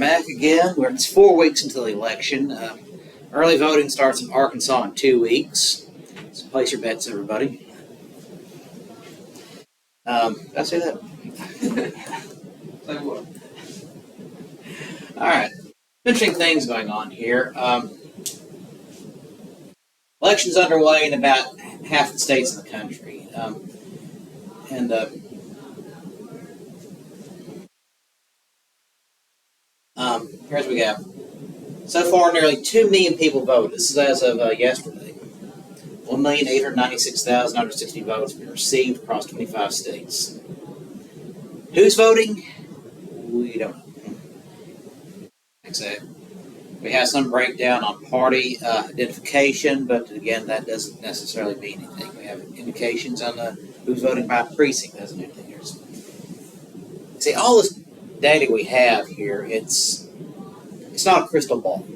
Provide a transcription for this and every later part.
back again. It's 4 weeks until the election. Early voting starts in Arkansas in 2 weeks. So place your bets, everybody. Did I say that? Say what? All right. Interesting things going on here. Elections underway in about half the states in the country. Here's what we got. So far, nearly 2 million people voted. This is as of yesterday. 1,896,960 votes have been received across 25 states. Who's voting? We don't know. Exactly. We have some breakdown on party identification, but again, that doesn't necessarily mean anything. We have indications on who's voting by precinct. Doesn't mean anything. See, all this data we have here, it's not a crystal ball.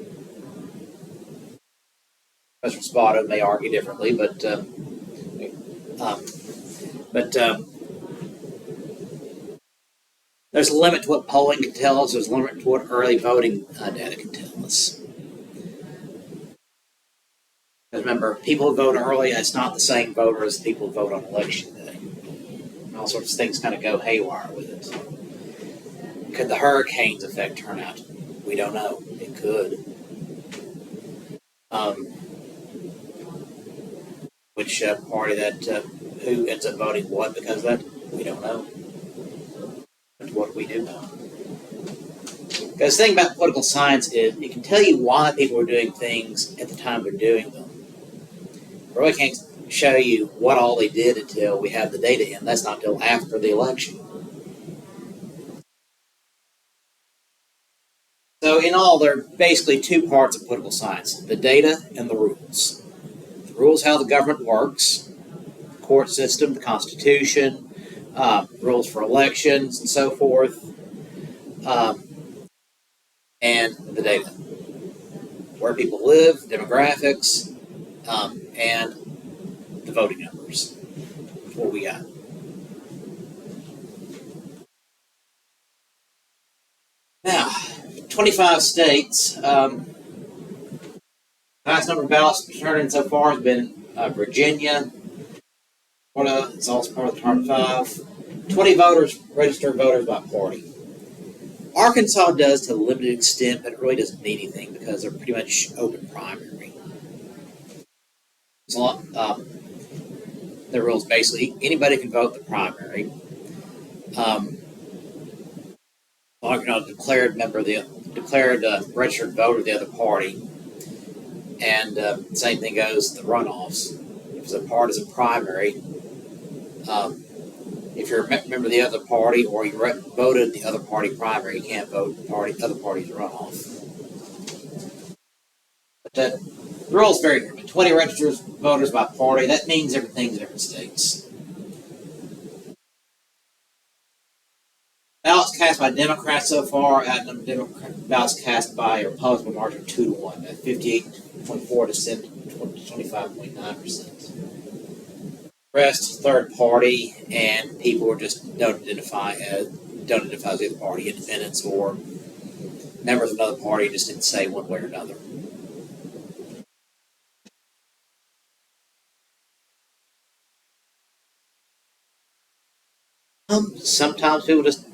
Professor Spotto may argue differently, but there's a limit to what polling can tell us. There's a limit to what early voting data can tell us. Because remember, people who vote early, it's not the same voter as people who vote on election day. And all sorts of things kind of go haywire with it. Could the hurricanes affect turnout? We don't know. It could. Which party who ends up voting what because of that? We don't know. But what we do know. Because the thing about political science is it can tell you why people are doing things at the time they're doing them. But we can't show you what all they did until we have the data in. That's not until after the election. So in all, there are basically two parts of political science, the data and the rules. The rules, how the government works, the court system, the Constitution, rules for elections, and so forth, and the data. Where people live, demographics, and the voting numbers. That's what we got. Now, 25 states. Highest number of ballots turned in so far has been Virginia. Florida is also part of the top 5. 20 voters, registered voters by party. Arkansas does to a limited extent, but it really doesn't mean anything because they're pretty much open primary. There's a lot. The rules basically anybody can vote the primary. As long as you're not a declared member of the registered voter of the other party. And same thing goes to the runoffs. If the part is a primary, if you're a member of the other party or you voted the other party primary, you can't vote the other party's runoff. But the rule's very clear. 20 registered voters by party, that means different things in different states. Ballots cast by Democrats so far, ballots cast by Republicans by a margin of 2-1, at 58.4% to 25.9%. Rest, third party, and people who just don't identify as the other party, independents or members of another party, just didn't say one way or another. Sometimes people just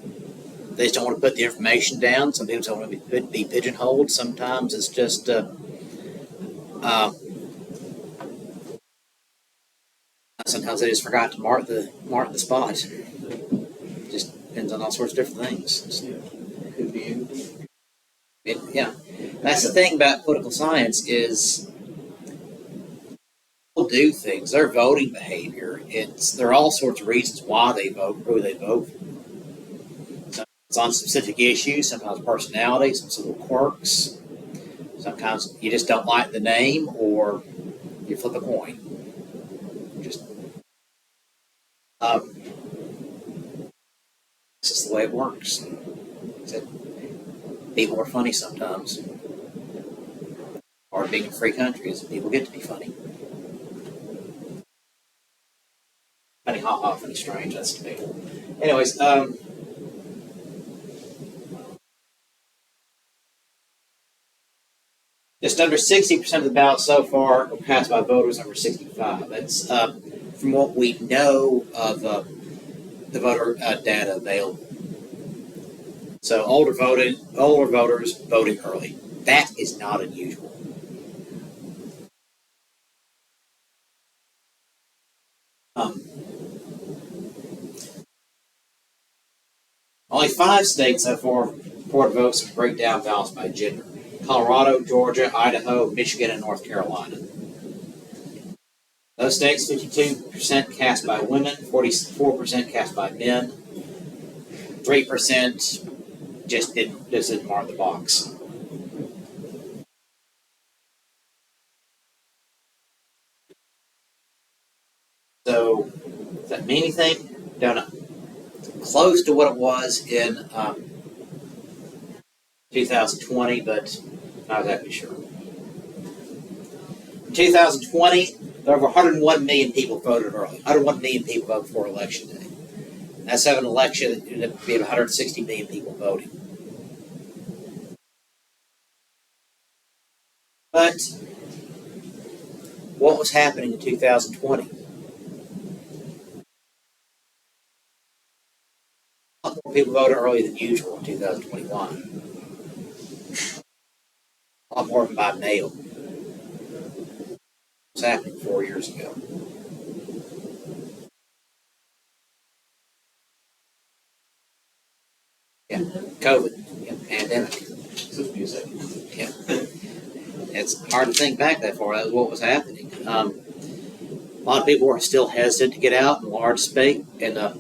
don't want to put the information down. Some people don't want to be pigeonholed. Sometimes it's just sometimes they just forgot to mark the spot. It just depends on all sorts of different things. Could be anything. Yeah, that's the thing about political science is people do things. Their voting behavior. There are all sorts of reasons why they vote, who they vote for. It's on specific issues, sometimes personality, some sort of quirks. Sometimes you just don't like the name or you flip a coin. This is the way it works. People are funny sometimes. Part of being a free country is that people get to be funny. Funny, ha-ha, funny, strange, that's to me. Anyways, Just under 60% of the ballots so far were cast by voters under 65. That's from what we know of the voter data available. So older voters voting early. That is not unusual. Only 5 states so far report votes to break down ballots by gender: Colorado, Georgia, Idaho, Michigan, and North Carolina. Those states, 52% cast by women, 44% cast by men, 3% just didn't mark the box. So, does that mean anything? Don't know. Close to what it was in 2020, but not exactly sure. In 2020, there were over 101 million people voted early. 101 million people voted before Election Day. That's having an election that ended up being 160 million people voting. But what was happening in 2020? A lot more people voted early than usual in 2021. A lot more of them by mail. What was happening 4 years ago? Yeah, COVID, pandemic. Just be a second. Yeah, it's hard to think back that far. That was what was happening. A lot of people were still hesitant to get out in large space and out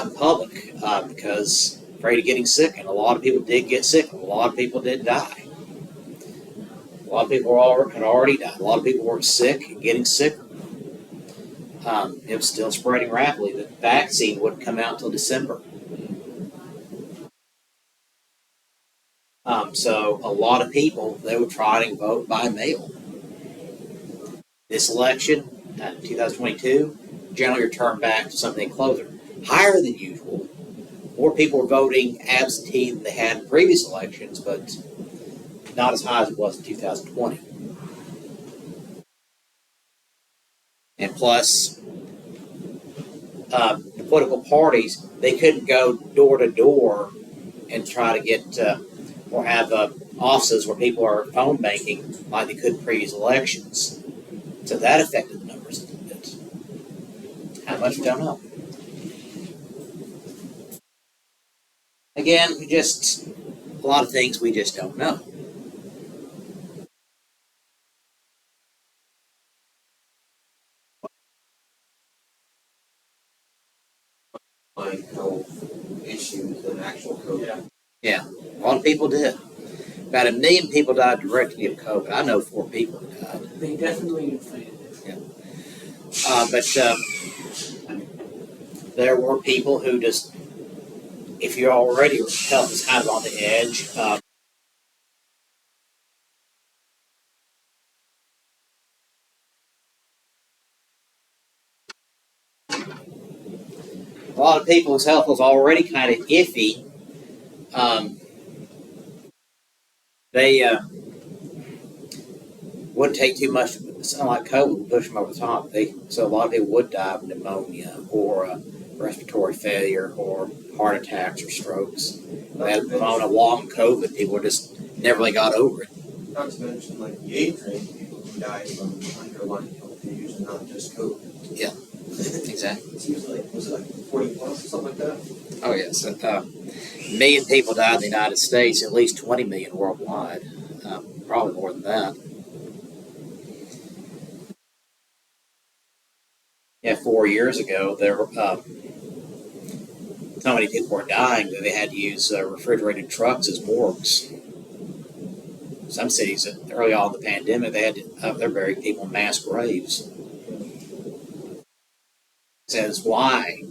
in public because afraid of getting sick, and a lot of people did get sick. And a lot of people did die. A lot of people had already died. A lot of people were sick and getting sicker. It was still spreading rapidly. The vaccine wouldn't come out until December. So a lot of people, they were trying to vote by mail. This election, 2022, generally returned back to something closer. Higher than usual. More people were voting absentee than they had in previous elections, but not as high as it was in 2020. And plus, the political parties, they couldn't go door to door and try to get or have offices where people are phone banking like they could in previous elections. So that affected the numbers a little bit. How much, we don't know. Again, a lot of things we just don't know. Like health issues than actual COVID. Yeah, a lot of people did. About 1 million people died directly of COVID. I know 4 people who died. They definitely inflated it. But there were people who just, if you already health is kind of on the edge, a lot of people whose health was already kind of iffy, they wouldn't take too much. Something like COVID would push them over the top. So a lot of people would die of pneumonia or respiratory failure or heart attacks or strokes. They had on a long COVID. People just never really got over it. Not to mention like the age-range people who died from underlying health issues and not just COVID. Yeah, exactly. It seems like, was it like 40 plus or something like that? Oh yes, 1 million people died in the United States. At least 20 million worldwide. Probably more than that. Yeah, 4 years ago, there were so many people were dying that they had to use refrigerated trucks as morgues. Some cities, early on in the pandemic, they had to they're burying people in mass graves. Says why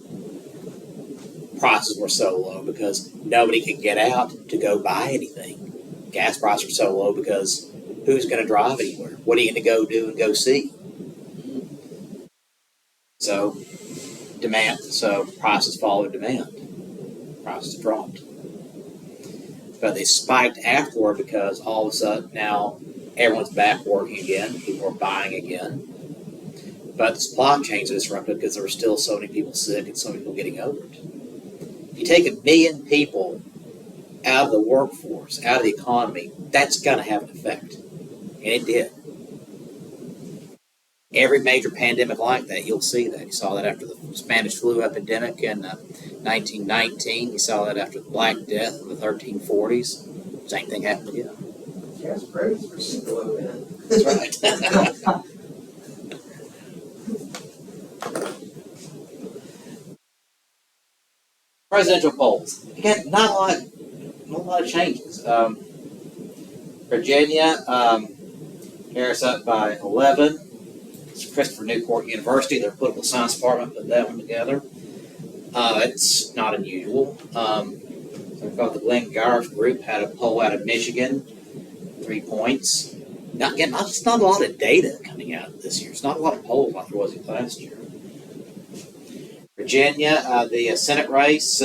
prices were so low, because nobody could get out to go buy anything. Gas prices were so low because who's going to drive anywhere? What are you going to go do and go see? So prices followed demand. Prices dropped. But they spiked afterward because all of a sudden now everyone's back working again. People are buying again. But the supply chains are disrupted because there were still so many people sick and so many people getting over it. You take 1 million people out of the workforce, out of the economy, that's going to have an effect. And it did. Every major pandemic like that, you'll see that. You saw that after the Spanish flu epidemic in 1919. You saw that after the Black Death in the 1340s. Same thing happened again. Gas prices were still low then. That's right. Presidential polls. Again, not a lot of changes. Virginia, Harris up by 11. It's Christopher Newport University, their political science department put that one together. It's not unusual. So I thought the Glenn Garf group had a poll out of Michigan, 3 points. Now, again, just not a lot of data coming out this year. It's not a lot of polls like there was last year. Virginia, the Senate race,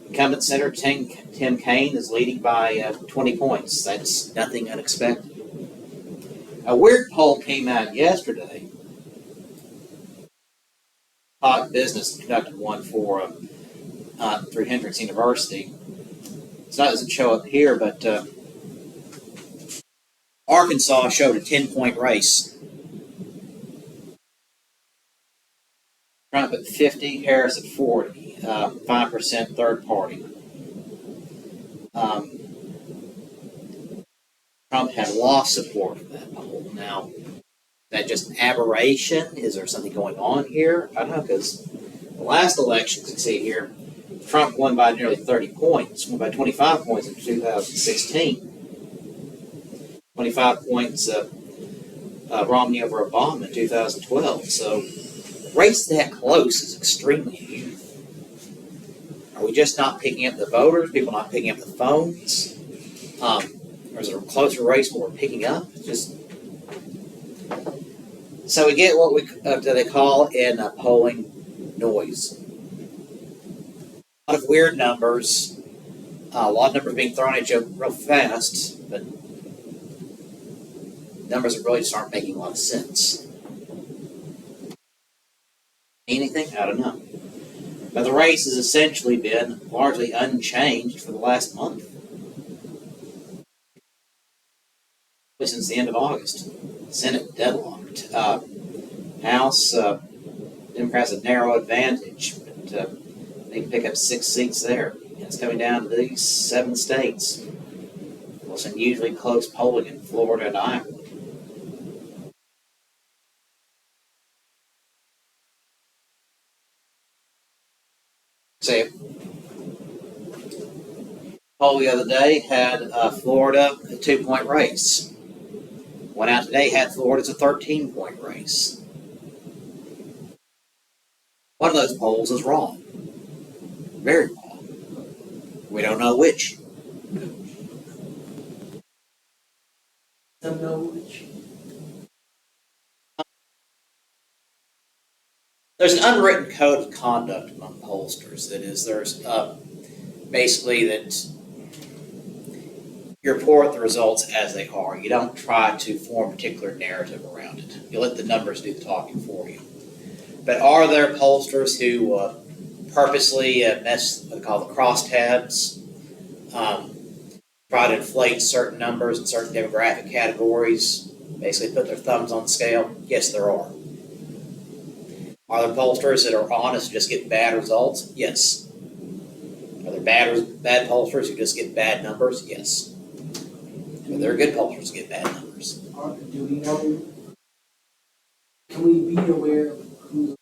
incumbent Senator Tim Kaine is leading by 20 points. That's nothing unexpected. A weird poll came out yesterday. Hot Business conducted one for 300 University. It doesn't show up here, but Arkansas showed a 10-point race. Trump at 50, Harris at 40, 5% third party. Trump had lost support for that poll. Now, is that just an aberration? Is there something going on here? I don't know, because the last election, as you can see here, Trump won by nearly 30 points, won by 25 points in 2016. 25 points Romney over Obama in 2012. So a race that close is extremely unusual. Are we just not picking up the voters? People not picking up the phones? Or is it a closer race where we're picking up? It's just so we get what they call in polling noise. A lot of weird numbers, a lot of numbers being thrown at you real fast, but numbers that really just aren't making a lot of sense. Anything? I don't know. But the race has essentially been largely unchanged for the last month. Since the end of August. Senate deadlocked. House, Democrats a narrow advantage, but they can pick up 6 seats there. And it's coming down to these 7 states. Well, some usually close polling in Florida and Iowa. Say, poll the other day had Florida a 2-point race. Went out today, had Florida as a 13-point race. One of those polls is wrong. Very wrong. We don't know which. Don't know which. There's an unwritten code of conduct among pollsters. That is, there's basically that you report the results as they are. You don't try to form a particular narrative around it. You let the numbers do the talking for you. But are there pollsters who purposely mess what they call the crosstabs, try to inflate certain numbers in certain demographic categories, basically put their thumbs on the scale? Yes, there are. Are there pollsters that are honest and just get bad results? Yes. Are there bad pollsters who just get bad numbers? Yes. But there are good pollsters who get bad numbers. Do we know? Can we be aware of who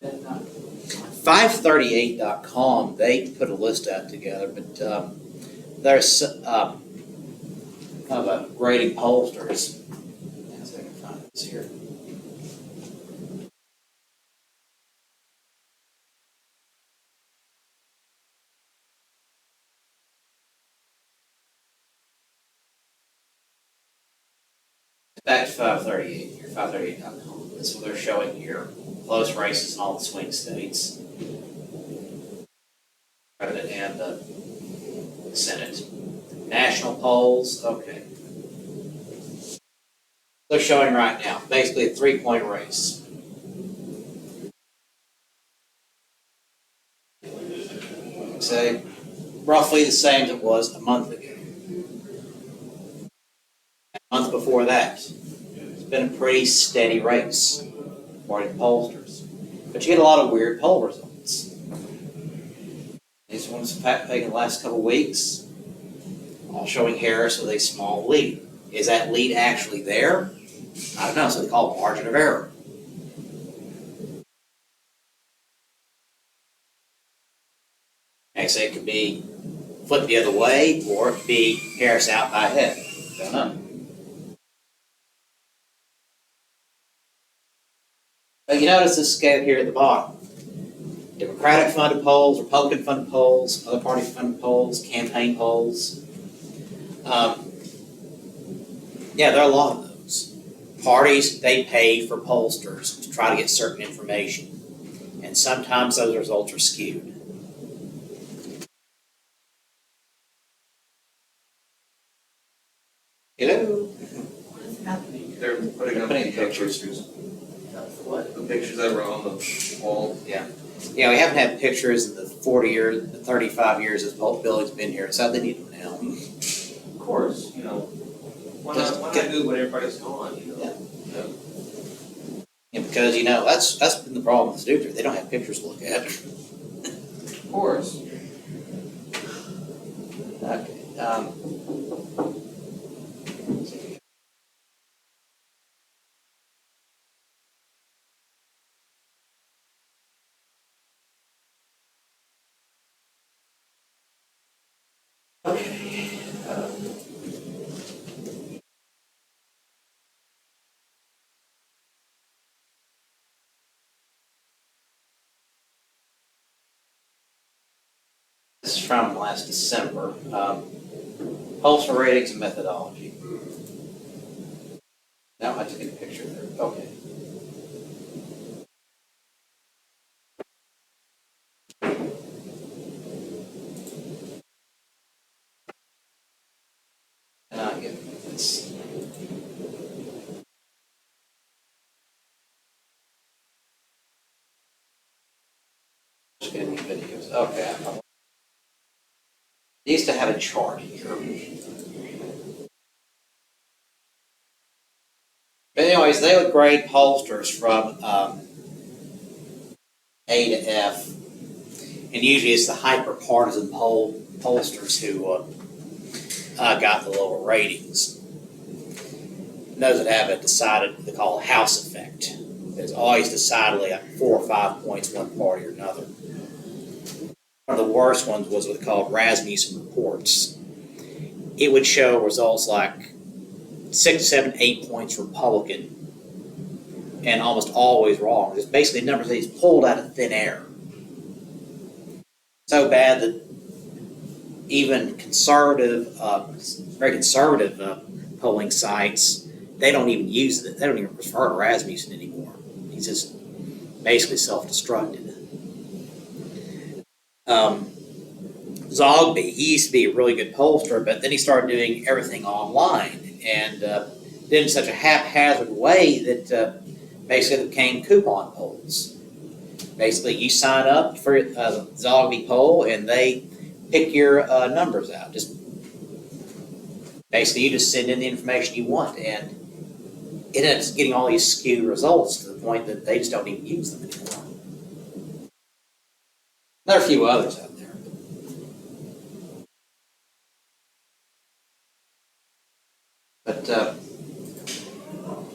that not? 538.com, they put a list out together, but there's kind of a grading pollsters. Let's see if I can find this here. Back to 538 here, 538.com. This is what they're showing here. Close races in all the swing states. President and the Senate. National polls, okay. they're showing right now, basically a 3-point race. Say, roughly the same as it was a month ago. A month before that, it's been a pretty steady race, according to pollsters. But you get a lot of weird poll results. These ones have taken the last couple of weeks, all showing Harris with a small lead. Is that lead actually there? I don't know, so they call it margin of error. Actually, it could be flipped the other way, or it could be Harris out by a head. Don't know. But you notice this scale here at the bottom. Democratic funded polls, Republican funded polls, other party funded polls, campaign polls. Yeah, there are a lot of those. Parties, they pay for pollsters to try to get certain information. And sometimes those results are skewed. Hello? What is happening? They're putting up Putting the pictures. What? The pictures that were on the wall. Yeah, we haven't had pictures in the 40 years, the 35 years this whole building's been here, so they need them now. Of course, why not do what everybody's gone, Yeah. And because, that's been the problem with Stewart, they don't have pictures to look at. Of course. Okay, this is from last December. Pollster ratings and methodology. Now I took a picture there. Okay. And I get this. Just getting these videos. Okay. They used to have a chart here. But anyways, they would grade pollsters from A to F, and usually it's the hyper-partisan pollsters who got the lower ratings. And those that have they call a house effect. There's always decidedly like 4 or 5 points one party or another. One of the worst ones was what they called Rasmussen reports. It would show results like 6, 7, 8 points Republican, and almost always wrong. It's basically numbers that he's pulled out of thin air. So bad that even very conservative polling sites, they don't even use it. They don't even refer to Rasmussen anymore. He's just basically self-destructed. Zogby, he used to be a really good pollster, but then he started doing everything online and did it in such a haphazard way that basically it became coupon polls. Basically, you sign up for a Zogby poll and they pick your numbers out. Basically, you just send in the information you want, and it ends up getting all these skewed results to the point that they just don't even use them anymore. There are a few others out there. But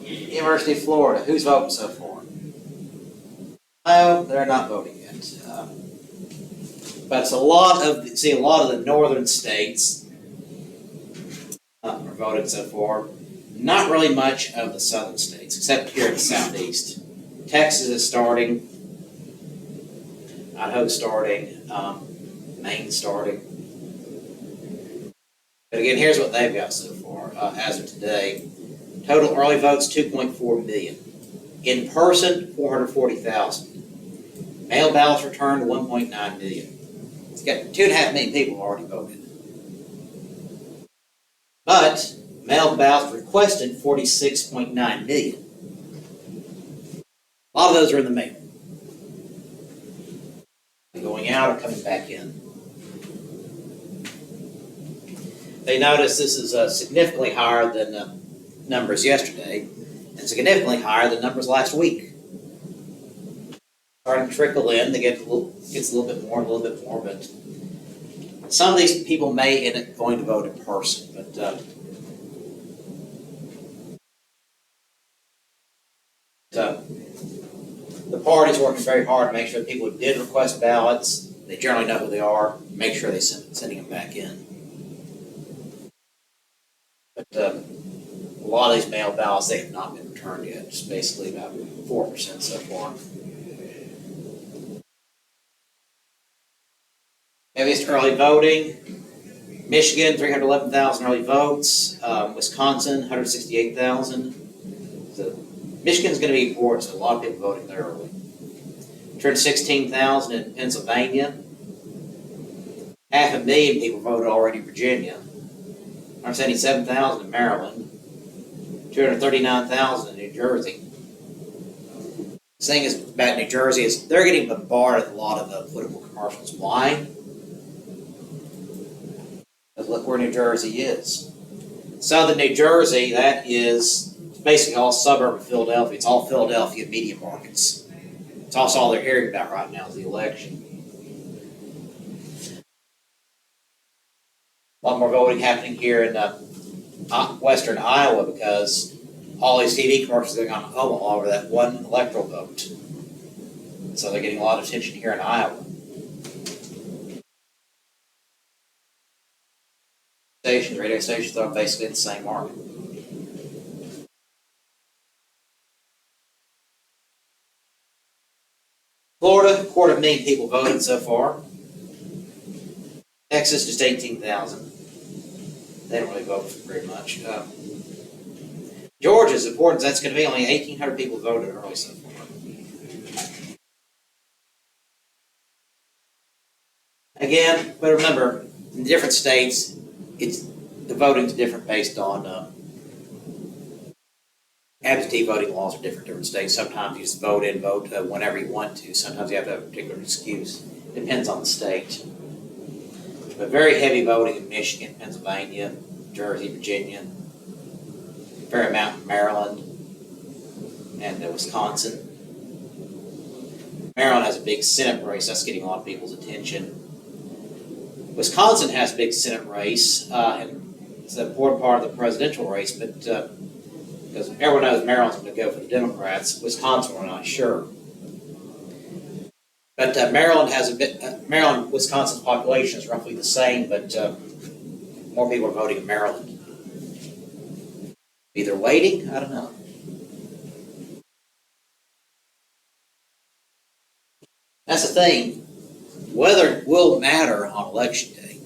University of Florida, who's voting so far? No, they're not voting yet. But it's a lot of the northern states are voting so far. Not really much of the southern states, except here in the southeast. Texas is starting. Idaho's starting. Maine's starting. But again, here's what they've got so far as of today. Total early votes, 2.4 million. In person, 440,000. Mail ballots returned, 1.9 million. It's got 2.5 million people already voted. But Mail ballots requested 46.9 million. A lot of those are in the mail. They're going out or coming back in. They notice this is significantly higher than numbers yesterday, and significantly higher than numbers last week. Starting to trickle in, they gets a little bit more, but some of these people may end up going to vote in person, but the party's working very hard to make sure that people who did request ballots, they generally know who they are, make sure they sending them back in. But a lot of these mail ballots, they have not been returned yet. It's basically about 4% so far. Heaviest early voting. Michigan, 311,000 early votes. Wisconsin, 168,000. So Michigan's going to be important, so a lot of people voting there early. 216,000 in Pennsylvania. 500,000 people voted already in Virginia. 177,000 in Maryland. 239,000 in New Jersey. The thing is about New Jersey is they're getting bombarded with a lot of political commercials. Why? Because look where New Jersey is. Southern New Jersey, that is basically all suburb of Philadelphia. It's all Philadelphia media markets. It's also all they're hearing about right now is the election. A lot more voting happening here in western Iowa because all these TV commercials are going on Omaha over that one electoral vote. So they're getting a lot of attention here in Iowa. Radio stations are basically in the same market. Florida, 250,000 people voted so far. Texas, just 18,000. They don't really vote very much. Georgia's important. That's going to be only 1,800 people voted early so far. Again, but remember, in different states, the voting's different based on absentee voting laws are different in different states. Sometimes you just vote whenever you want to. Sometimes you have to have a particular excuse. Depends on the state. But very heavy voting in Michigan, Pennsylvania, Jersey, Virginia. Fair amount in Maryland and Wisconsin. Maryland has a big Senate race. That's getting a lot of people's attention. Wisconsin has a big Senate race, and it's an important part of the presidential race, but because everyone knows Maryland's going to go for the Democrats, Wisconsin, we're not sure. But Maryland, Wisconsin's population is roughly the same, but more people are voting in Maryland. Either waiting, I don't know. That's the thing. Weather will matter on election day.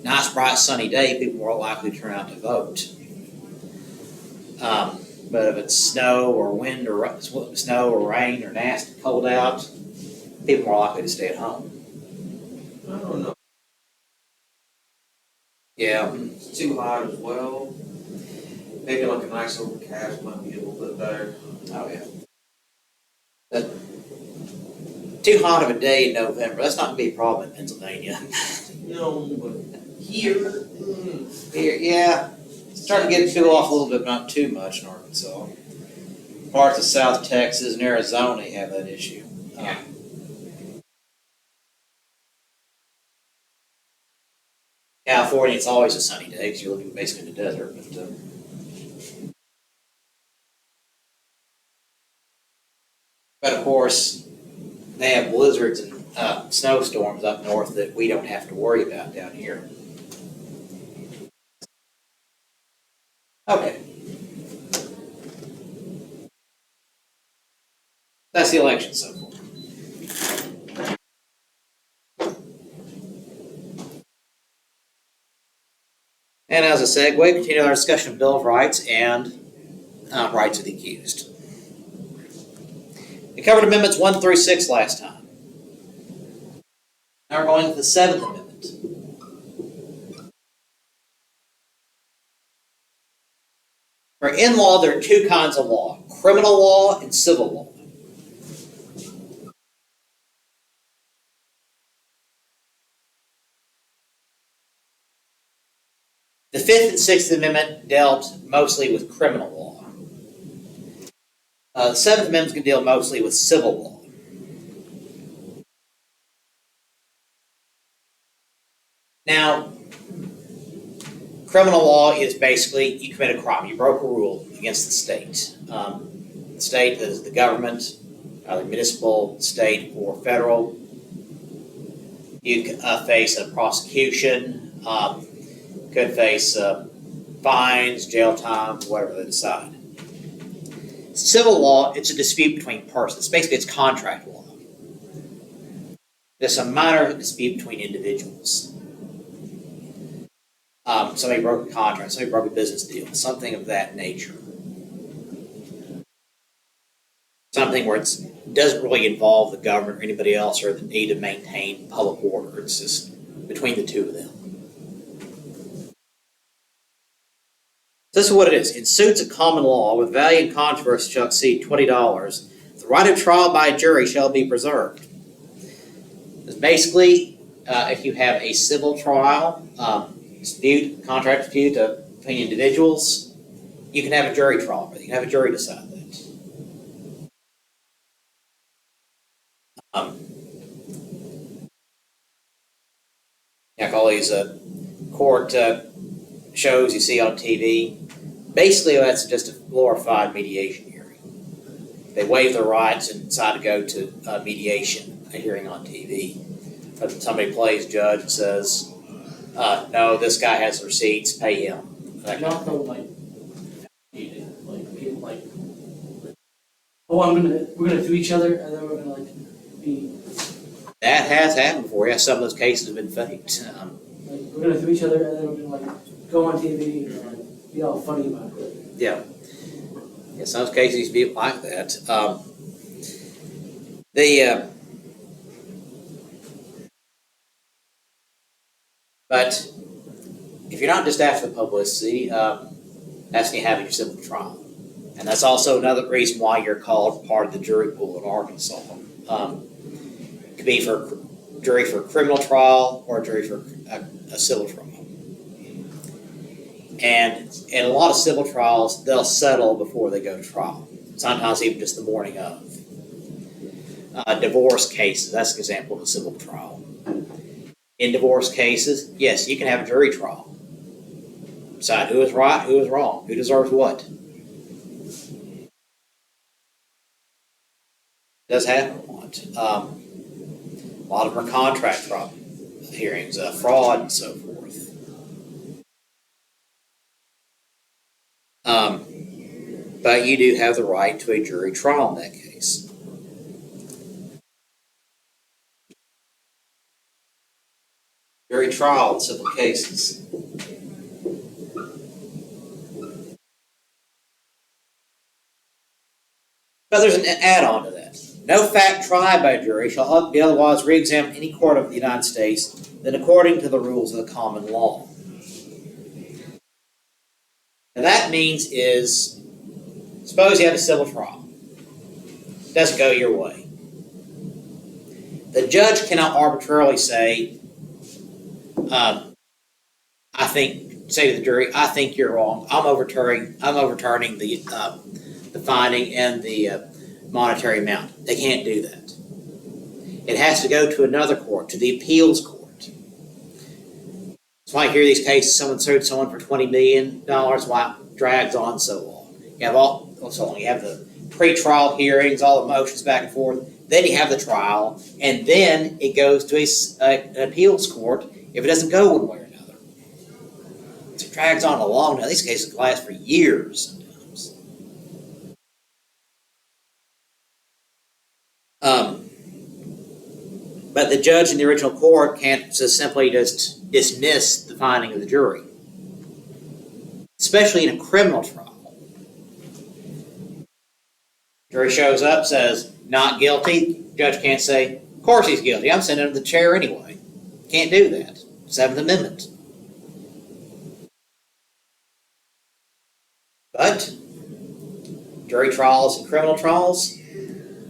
Nice, bright, sunny day, people are more likely to turn out to vote. But if it's snow or wind or snow or rain or nasty cold out, people are more likely to stay at home. I don't know. Yeah. It's too hot as well. Maybe like a nice overcast might be a little bit better. Oh yeah. But too hot of a day in November. That's not going to be a problem in Pennsylvania. No, but here, Here, yeah. It's starting to get cool off a little bit, but not too much in Arkansas. Parts of South Texas and Arizona have that issue. Yeah. California, it's always a sunny day because you're living basically in the desert. But of course, they have blizzards and snowstorms up north that we don't have to worry about down here. Okay. That's the election so far. And as a segue, continue our discussion of Bill of Rights and rights of the accused. We covered Amendments 1 through 6 last time. Now we're going to the 7th Amendment. Remember, in law, there are two kinds of law: criminal law and civil law. The Fifth and Sixth Amendment dealt mostly with criminal law. The Seventh Amendment can deal mostly with civil law. Now, criminal law is basically you commit a crime, you broke a rule against the state. The state that is the government, either municipal, state, or federal. You face a prosecution, could face fines, jail time, whatever they decide. Civil law, it's a dispute between persons. Basically, it's contract law. There's a minor dispute between individuals. Somebody broke a contract, somebody broke a business deal, something of that nature. Something where it doesn't really involve the government or anybody else or the need to maintain public order. It's just between the two of them. This is what it is. In suits of common law, with value and controversy shall exceed $20, the right of trial by a jury shall be preserved. It's basically, if you have a civil trial, dispute, contract dispute between individuals, you can have a jury trial, but you can have a jury decide that. Like all these court shows you see on TV, basically that's just a glorified mediation hearing. They waive their rights and decide to go to mediation, a hearing on TV. But somebody plays judge and says, no, this guy has receipts, pay him. Not though, like people like, oh, we're gonna do each other, and then we're gonna like be. That has happened before. Yeah, some of those cases have been faked. Like, we're gonna do each other, and then we're gonna like go on TV and like be all funny about it. Yeah. Yeah, some cases used to be like that. But if you're not just after the publicity, that's when you have your civil trial. And that's also another reason why you're called part of the jury pool in Arkansas. It could be for jury for a criminal trial or a jury for a civil trial. And in a lot of civil trials, they'll settle before they go to trial. Sometimes even just the morning of. Divorce cases, that's an example of a civil trial. In divorce cases, yes, you can have a jury trial. Decide who is right, who is wrong, who deserves what. It does happen a lot. A lot of them are contract trial hearings, fraud and so forth. But you do have the right to a jury trial in that case. Jury trial in civil cases. But there's an add-on to that. No fact tried by a jury shall be otherwise re-examined in any court of the United States than according to the rules of the common law. Now that means is, suppose you have a civil trial. It doesn't go your way. The judge cannot arbitrarily say, say to the jury, I think you're wrong. I'm overturning the finding and the monetary amount. They can't do that. It has to go to another court, to the appeals court. That's why I hear these cases, someone sued someone for $20 million, why it drags on so long. You have the pre-trial hearings, all the motions back and forth, then you have the trial, and then it goes to an appeals court if it doesn't go one way or another. So it drags on a long time. These cases can last for years sometimes. But the judge in the original court can't just simply just dismiss the finding of the jury, especially in a criminal trial. Jury shows up, says, not guilty. Judge can't say, of course he's guilty. I'm sending him to the chair anyway. Can't do that. Seventh Amendment. But jury trials and criminal trials.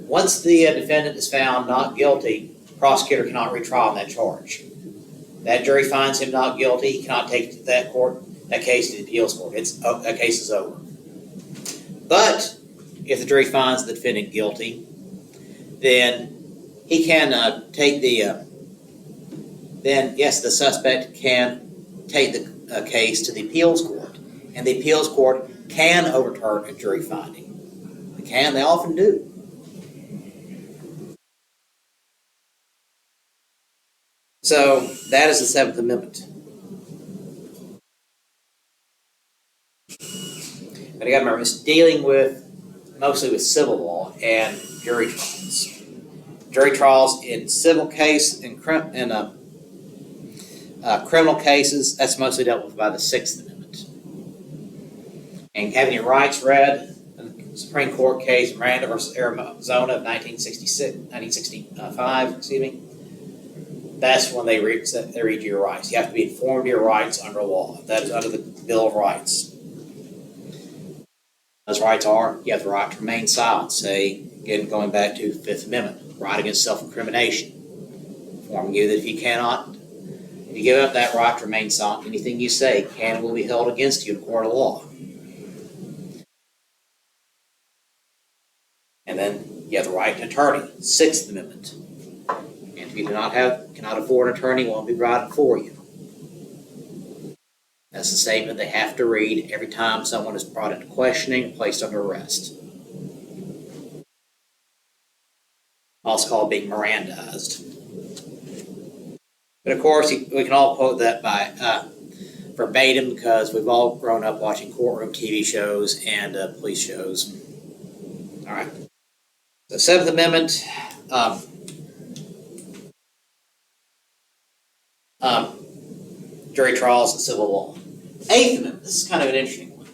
Once the defendant is found not guilty, the prosecutor cannot retrial on that charge. That jury finds him not guilty, he cannot take that case to the appeals court. That case is over. But if the jury finds the defendant guilty, then he can the suspect can take the case to the appeals court, and the appeals court can overturn a jury finding. They often do. So that is the Seventh Amendment. But you got to remember, it's dealing mostly with civil law and jury trials. Jury trials in civil case and criminal cases, that's mostly dealt with by the Sixth Amendment. And having your rights read, in the Supreme Court case Miranda versus Arizona of 1965, that's when they read your rights. You have to be informed of your rights under law. That is under the Bill of Rights. Those rights are, you have the right to remain silent, say, again, going back to the Fifth Amendment, right against self-incrimination, informing you that if you give up that right to remain silent, anything you say can and will be held against you in a court of law. And then you have the right to an attorney, Sixth Amendment. And if you cannot afford an attorney, won't be provided for you. That's the statement they have to read every time someone is brought into questioning and placed under arrest. Also called being Mirandized. But of course, we can all quote that by verbatim because we've all grown up watching courtroom TV shows and police shows. All right. The Seventh Amendment. Jury trials and civil law. Eighth Amendment. This is kind of an interesting one.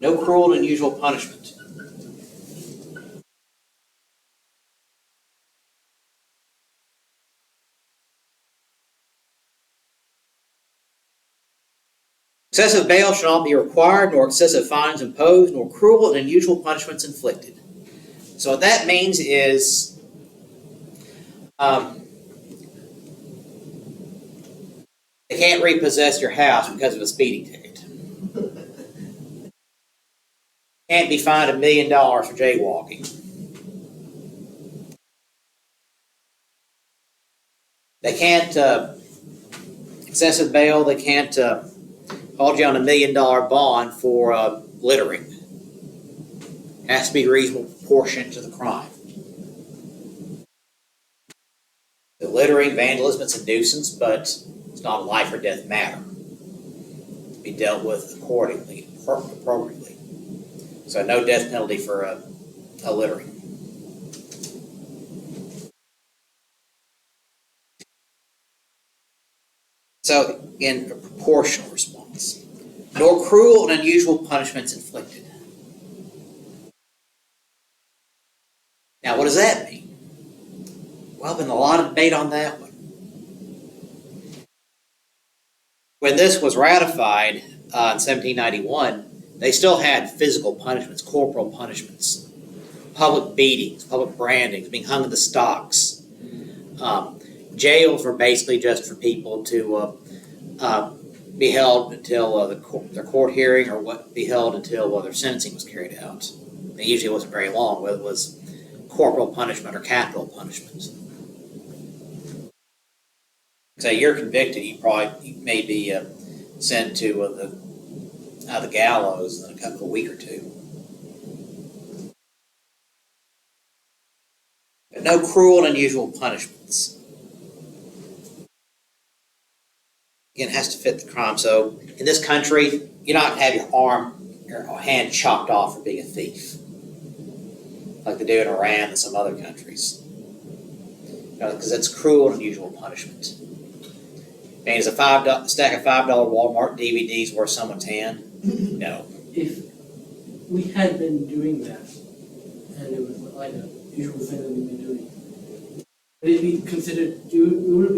No cruel and unusual punishment. Excessive bail shall not be required, nor excessive fines imposed, nor cruel and unusual punishments inflicted. So what that means is they can't repossess your house because of a speeding ticket. Can't be fined $1 million for jaywalking. They can't excessive bail. They can't hold you on $1 million bond for littering. It has to be reasonable proportionate to the crime. The littering, vandalism, it's a nuisance, but it's not a life or death matter. To be dealt with accordingly, appropriately. So no death penalty for a littering. So again, a proportional response. Nor cruel and unusual punishments inflicted. Now, what does that mean? Well, there's been a lot of debate on that one. When this was ratified in 1791, they still had physical punishments, corporal punishments, public beatings, public brandings, being hung in the stocks. Jails were basically just for people to be held until their court hearing, or be held until their sentencing was carried out. It usually wasn't very long, whether it was corporal punishment or capital punishment. So you're convicted, you may be sent to the gallows in a week or two. But no cruel and unusual punishments. Again, it has to fit the crime. So in this country, you're not going to have your hand chopped off for being a thief, like they do in Iran and some other countries, because that's cruel and unusual punishment. I mean, is a stack of $5 Walmart DVDs worth someone's hand? No. If we had been doing that, and it was like a usual thing that we've been doing, would it be considered unusual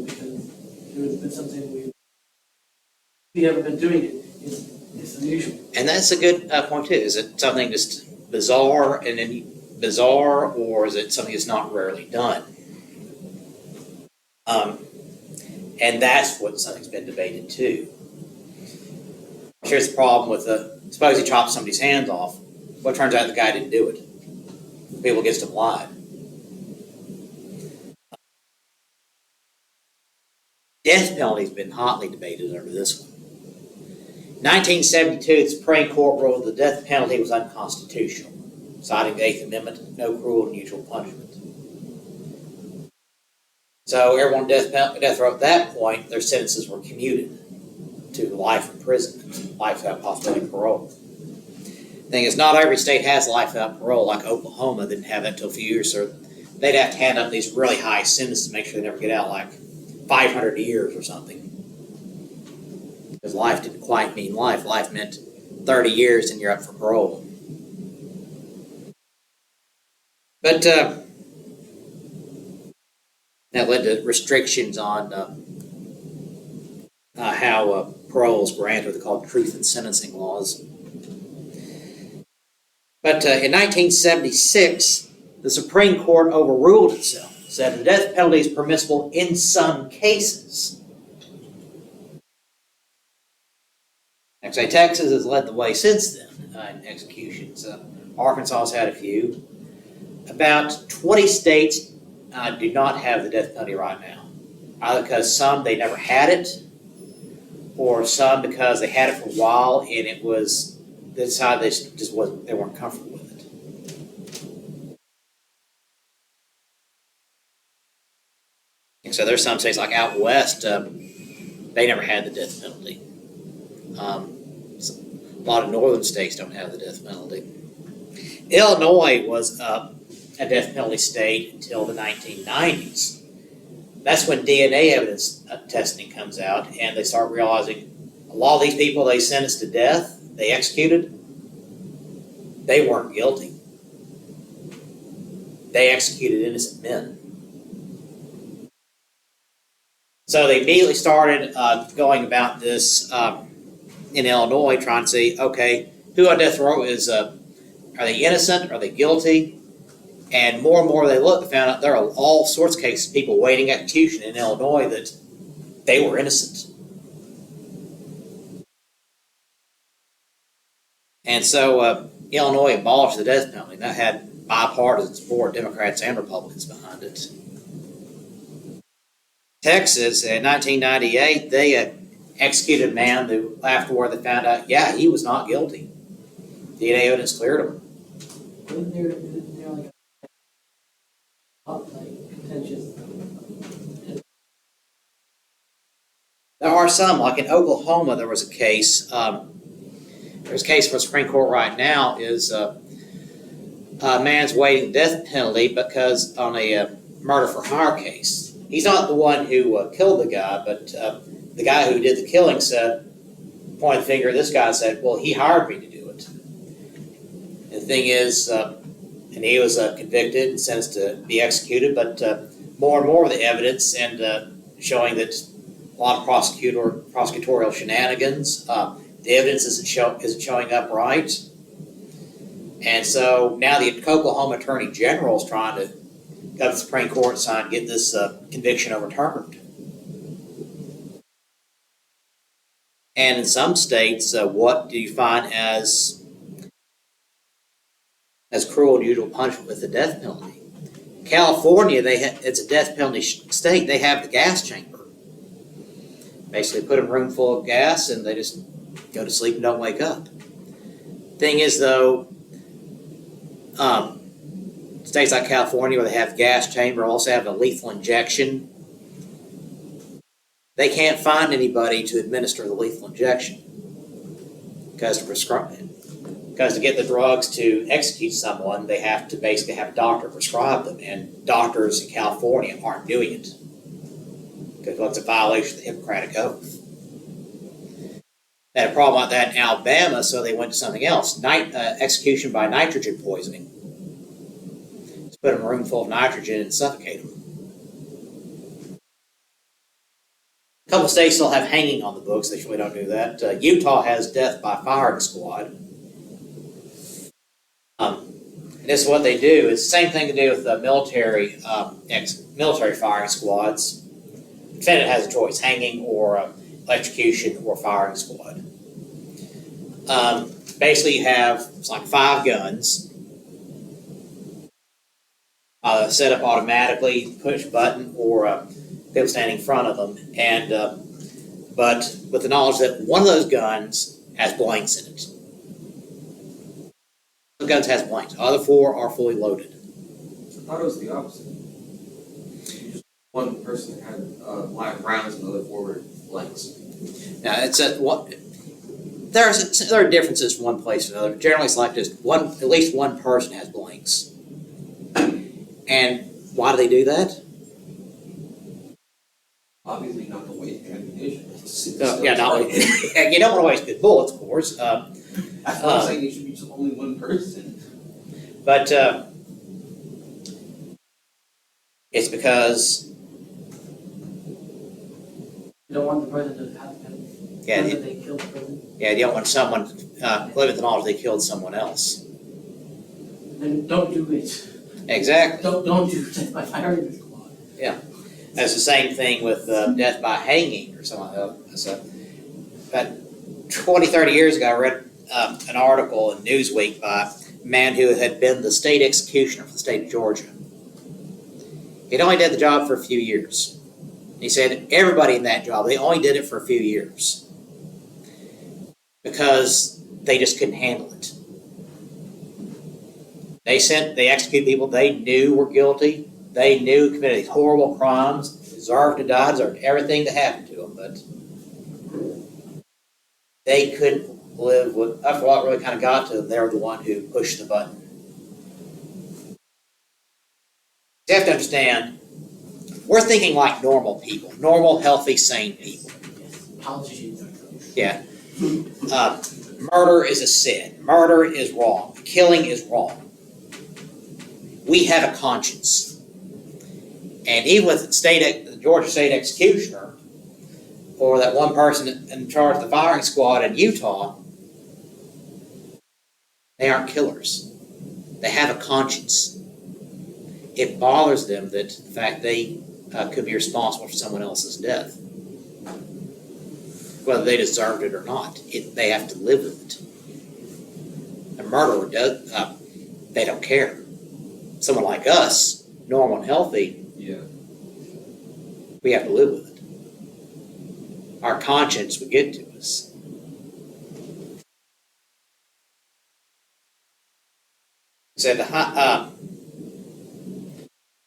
because it would have been something we we haven't been doing it, it's unusual. And that's a good point too. Is it something just bizarre and then bizarre, or is it something that's not rarely done? And that's what something's been debated too. Here's the problem with suppose he chopped somebody's hands off. Well, it turns out the guy didn't do it. People against him lied. Death penalty's been hotly debated over this one. 1972, the Supreme Court ruled the death penalty was unconstitutional, citing the Eighth Amendment, no cruel and unusual punishment. So everyone death row at that point, their sentences were commuted to life imprisonment, life without possibility of parole. The thing is, not every state has life without parole, like Oklahoma didn't have that until a few years, so they'd have to hand up these really high sentences to make sure they never get out, like 500 years or something. Because life didn't quite mean life. Life meant 30 years and you're up for parole. But that led to restrictions on how parole is granted. They're called truth in sentencing laws. But in 1976, the Supreme Court overruled itself, said the death penalty is permissible in some cases. Actually, Texas has led the way since then in executions. Arkansas has had a few. About 20 states do not have the death penalty right now. Either because some they never had it, or some because they had it for a while and it was they decided they weren't comfortable with it. And so there's some states like out west, they never had the death penalty. A lot of northern states don't have the death penalty. Illinois was a death penalty state until the 1990s. That's when DNA evidence testing comes out, and they start realizing a lot of these people they sentenced to death, they executed, they weren't guilty. They executed innocent men. So they immediately started going about this in Illinois, trying to see, okay, who on death row is, are they innocent? Are they guilty? And more they looked, they found out there are all sorts of cases, people waiting execution in Illinois that they were innocent. And so Illinois abolished the death penalty. That had bipartisan support, Democrats and Republicans behind it. Texas, in 1998, they executed a man who afterward they found out, yeah, he was not guilty. DNA evidence cleared him. Wasn't there like contentious? There are some, like in Oklahoma, there was a case. There's a case for the Supreme Court right now is a man's waiting death penalty because on a murder for hire case. He's not the one who killed the guy, but the guy who did the killing said, pointed the finger at this guy and said, well, he hired me to do it. And the thing is, and he was convicted and sentenced to be executed, but more and more of the evidence and showing that a lot of prosecutorial shenanigans, the evidence isn't showing up right. And so now the Oklahoma Attorney General is trying to go to the Supreme Court and get this conviction overturned. And in some states, what do you find as cruel and unusual punishment with the death penalty? California, it's a death penalty state. They have the gas chamber. Basically, put them in a room full of gas, and they just go to sleep and don't wake up. Thing is, though, states like California, where they have gas chamber, also have a lethal injection. They can't find anybody to administer the lethal injection because to get the drugs to execute someone, they have to basically have a doctor prescribe them, and doctors in California aren't doing it because it's a violation of the Hippocratic Oath. They had a problem like that in Alabama, so they went to something else: execution by nitrogen poisoning. Put them in a room full of nitrogen and suffocate them. A couple states still have hanging on the books. They usually don't do that. Utah has death by firing squad. This is what they do. It's the same thing to do with the military, military firing squads. The defendant has a choice: hanging or electrocution or firing squad. Basically, you have it's like 5 guns. Set up automatically, push button, or people standing in front of them, and but with the knowledge that one of those guns has blanks in it. The guns has blanks. The other 4 are fully loaded. I thought it was the opposite. Just one person had live rounds and the other 4 were blanks. Now it's what there are differences from one place to another. But generally, it's like just at least one person has blanks. And why do they do that? Obviously not to waste ammunition. You don't want to waste good bullets, of course. That's what I'm saying, it should be just only one person. But it's because You don't want the person to have that they killed the person. you don't want someone living with the knowledge they killed someone else. Then don't do it. Exactly. Don't do death by firing the squad. That's the same thing with death by hanging or something like that. So, about 20, 30 years ago, I read an article in Newsweek by a man who had been the state executioner for the state of Georgia. He'd only did the job for a few years. He said everybody in that job, they only did it for a few years because they just couldn't handle it. They executed people they knew were guilty. They knew committed these horrible crimes, deserved to die, deserved everything to happen to them, but they couldn't live with, after what really kind of got to them, they were the one who pushed the button. You have to understand, we're thinking like normal people, normal, healthy, sane people. Yes. Politicians are. Yeah. Murder is a sin. Murder is wrong. Killing is wrong. We have a conscience. And even with the Georgia state executioner, or that one person in charge of the firing squad in Utah, they aren't killers. They have a conscience. It bothers them that the fact they could be responsible for someone else's death. Whether they deserved it or not, they have to live with it. A murderer does, they don't care. Someone like us, normal and healthy, we have to live with it. Our conscience would get to us. So the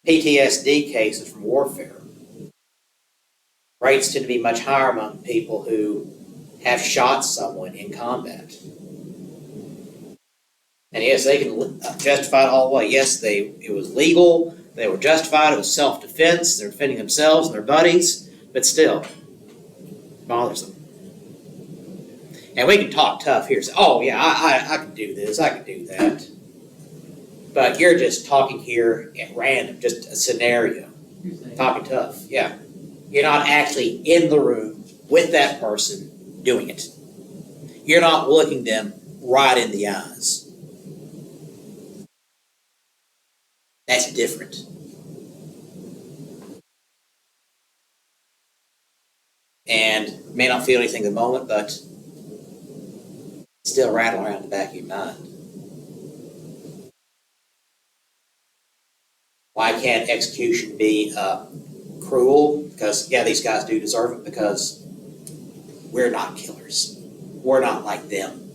PTSD cases from warfare rates tend to be much higher among people who have shot someone in combat. And yes, they can justify it all the way. Yes, it was legal, they were justified, it was self-defense, they're defending themselves and their buddies, but still, it bothers them. And we can talk tough here, say, oh yeah, I can do this, I can do that. But you're just talking here at random, just a scenario. Talking tough, yeah. You're not actually in the room with that person doing it. You're not looking them right in the eyes. That's different. And may not feel anything at the moment, but still rattle around the back of your mind. Why can't execution be cruel? Because, yeah, these guys do deserve it because we're not killers. We're not like them.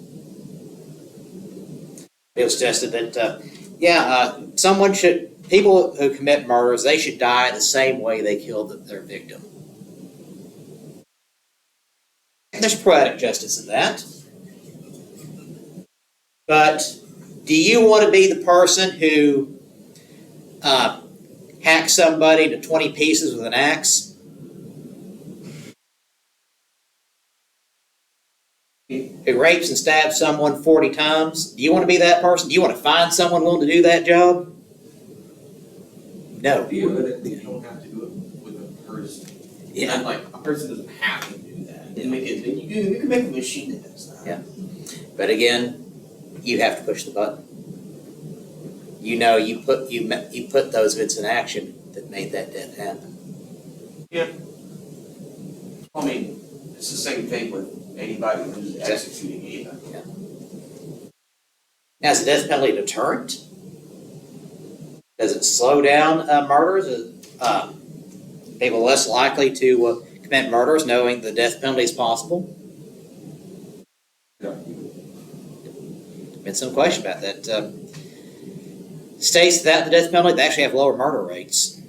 It was suggested that, people who commit murders, they should die the same way they killed their victim. And there's poetic justice in that. But do you want to be the person who hacks somebody to 20 pieces with an axe? Who rapes and stabs someone 40 times? Do you want to be that person? Do you want to find someone willing to do that job? No. You don't have to do it with a person. Yeah. And like a person doesn't have to do that. You can make a machine that does that. Yeah. But again, you have to push the button. You know, you put those events in action that made that death happen. I mean, it's the same thing with anybody who's executing anybody. Now, is the death penalty a deterrent? Does it slow down murders? Is people less likely to commit murders knowing the death penalty is possible? Been some question about that. States without the death penalty, they actually have lower murder rates.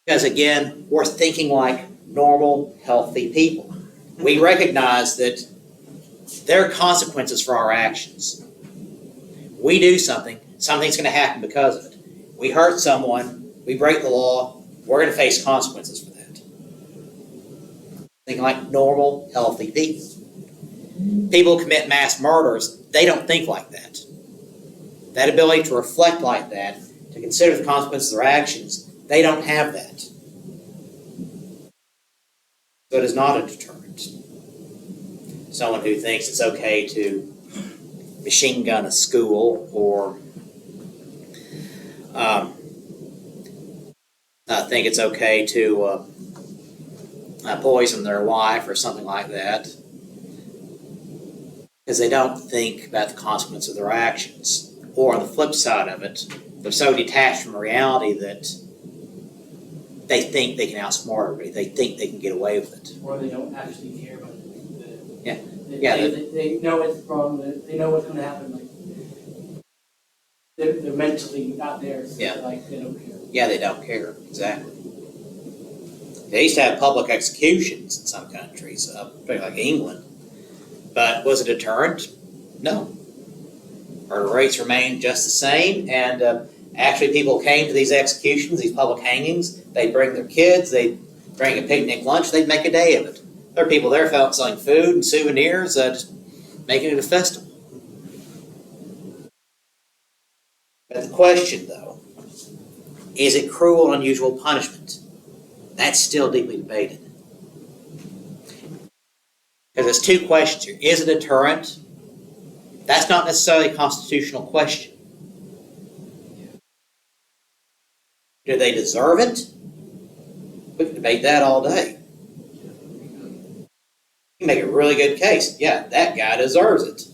Because again, we're thinking like normal, healthy people. We recognize that there are consequences for our actions. We do something, something's going to happen because of it. We hurt someone, we break the law, we're going to face consequences for that. Thinking like normal, healthy people. People who commit mass murders, they don't think like that. That ability to reflect like that, to consider the consequences of their actions, they don't have that. So it is not a deterrent. Someone who thinks it's okay to machine gun a school or think it's okay to poison their wife or something like that, because they don't think about the consequence of their actions. Or on the flip side of it, they're so detached from reality that they think they can outsmart everybody. They think they can get away with it. Or they don't actually care about it. Yeah. They know it's wrong, they know what's gonna happen, like, they're mentally not there, so Yeah. like, they don't care. Yeah, they don't care. Exactly. They used to have public executions in some countries, particularly like England. But was it a deterrent? No. Murder rates remained just the same, and actually people came to these executions, these public hangings, they'd bring their kids, they'd bring a picnic lunch, they'd make a day of it. There are people there selling food and souvenirs, just making it a festival. But the question, though, is it cruel and unusual punishment? That's still deeply debated. Because there's two questions here. Is it a deterrent? That's not necessarily a constitutional question. Do they deserve it? We can debate that all day. You can make a really good case. Yeah, that guy deserves it.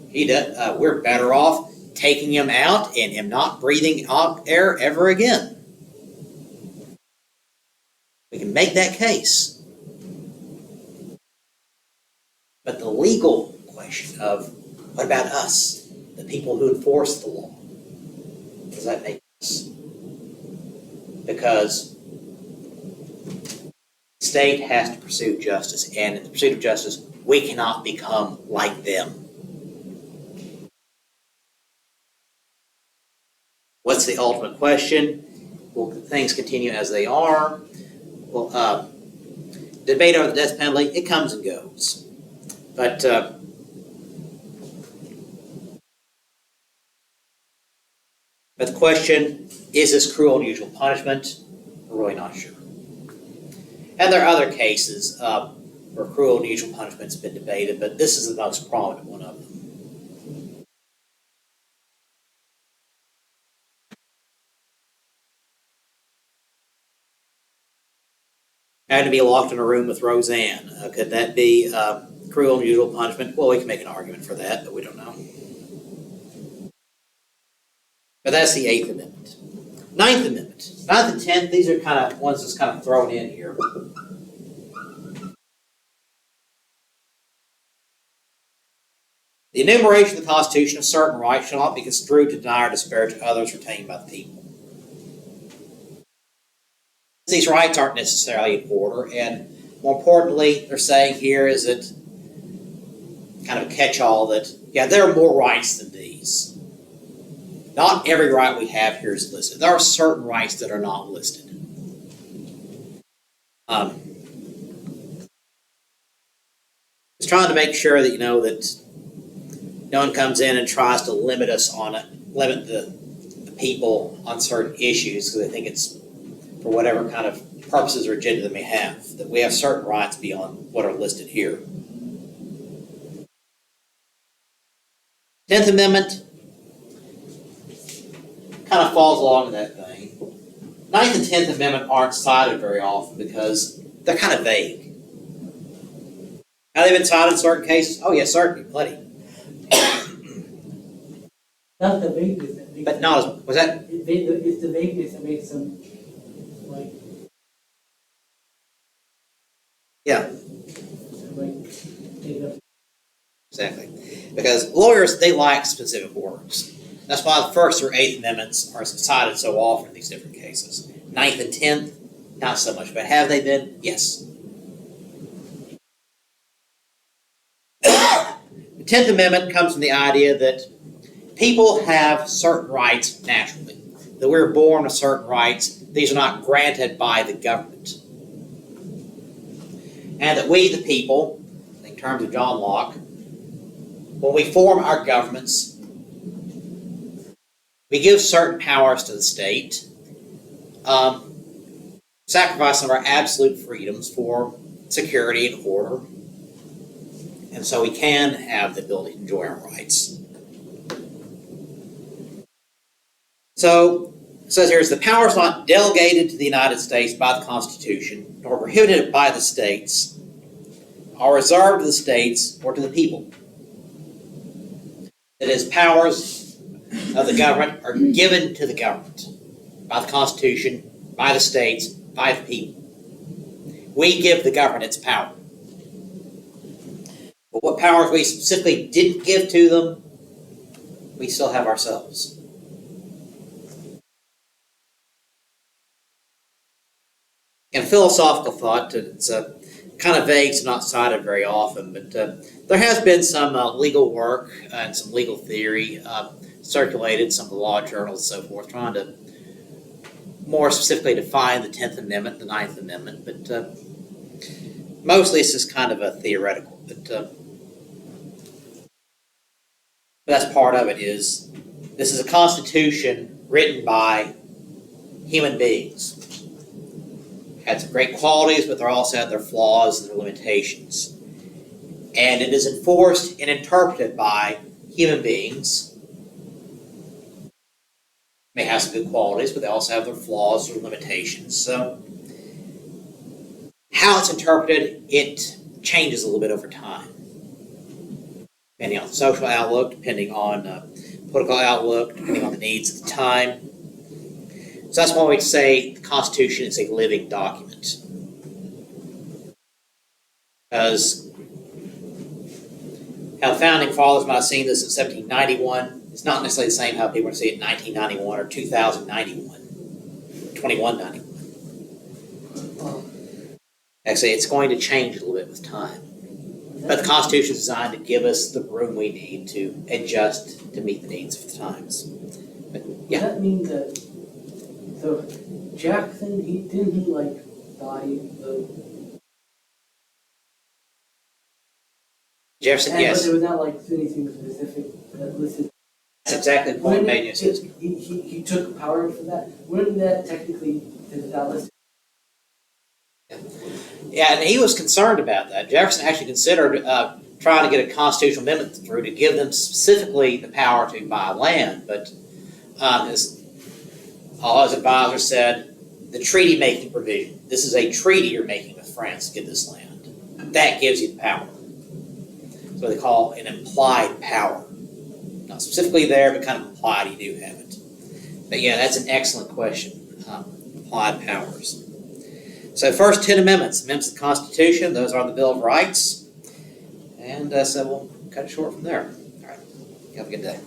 He does. We're better off taking him out and him not breathing air ever again. We can make that case. But the legal question of what about us, the people who enforce the law? Does that make sense? Because the state has to pursue justice, and in the pursuit of justice, we cannot become like them. What's the ultimate question? Will things continue as they are? Well, debate over the death penalty, it comes and goes. But the question, is this cruel and unusual punishment? We're really not sure. And there are other cases where cruel and unusual punishment's been debated, but this is the most prominent one of them. Having to be locked in a room with Roseanne, could that be cruel and unusual punishment? Well, we can make an argument for that, but we don't know. But that's the 8th Amendment. 9th Amendment. 9th and 10th, these are kind of ones that's kind of thrown in here. The enumeration of the Constitution of certain rights shall not be construed to deny or disparage others retained by the people. These rights aren't necessarily in order, and more importantly, they're saying here is that kind of a catch-all that, yeah, there are more rights than these. Not every right we have here is listed. There are certain rights that are not listed. It's trying to make sure that you know that no one comes in and tries to limit us on it, limit the people on certain issues because they think it's for whatever kind of purposes or agenda they may have, that we have certain rights beyond what are listed here. 10th Amendment kind of falls along in that vein. 9th and 10th Amendment aren't cited very often because they're kind of vague. Have they been cited in certain cases? Oh, yes, certainly, plenty. Not the vagueness that makes But not as, was that? it's the vagueness that makes them like. Yeah. Like take up. Exactly. Because lawyers, they like specific words. That's why the First through 8th Amendments are cited so often in these different cases. 9th and 10th, not so much. But have they been? Yes. The 10th Amendment comes from the idea that people have certain rights naturally. That we're born with certain rights. These are not granted by the government. And that we, the people, in terms of John Locke, when we form our governments, we give certain powers to the state, sacrifice some of our absolute freedoms for security and order, and so we can have the ability to enjoy our rights. So, it says here, the power is not delegated to the United States by the Constitution, nor prohibited by the states, are reserved to the states or to the people. That is, powers of the government are given to the government by the Constitution, by the states, by the people. We give the government its power. But what powers we specifically didn't give to them, we still have ourselves. In philosophical thought, it's kind of vague, it's not cited very often, but there has been some legal work and some legal theory circulated, some of the law journals and so forth, trying to more specifically define the 10th Amendment, the 9th Amendment, but mostly it's just kind of a theoretical. But that's part of it is, this is a constitution written by human beings. Had some great qualities, but they also had their flaws and their limitations. And it is enforced and interpreted by human beings. They have some good qualities, but they also have their flaws or limitations. So, how it's interpreted, it changes a little bit over time. Depending on social outlook, depending on political outlook, depending on the needs of the time. So that's why we say the Constitution is a living document. Because how the Founding Fathers might have seen this in 1791, it's not necessarily the same how people would see it in 1991 or 2091, 2191. Actually, it's going to change a little bit with time. But the Constitution is designed to give us the room we need to adjust to meet the needs of the times. But, yeah. Does that mean that, so Jackson, didn't he like die the Jefferson, yes. But there was not like anything specific that listed. That's exactly the point made in his history. He took power for that. Wouldn't that technically is that listed? Yeah, and he was concerned about that. Jefferson actually considered trying to get a constitutional amendment through to give them specifically the power to buy land, but as all his advisors said, the treaty-making provision. This is a treaty you're making with France to get this land. That gives you the power. That's what they call an implied power. Not specifically there, but kind of implied you do have it. But yeah, that's an excellent question. Implied powers. So first 10 amendments. Amendments to the Constitution. Those are the Bill of Rights. And so we'll cut it short from there. All right. Have a good day.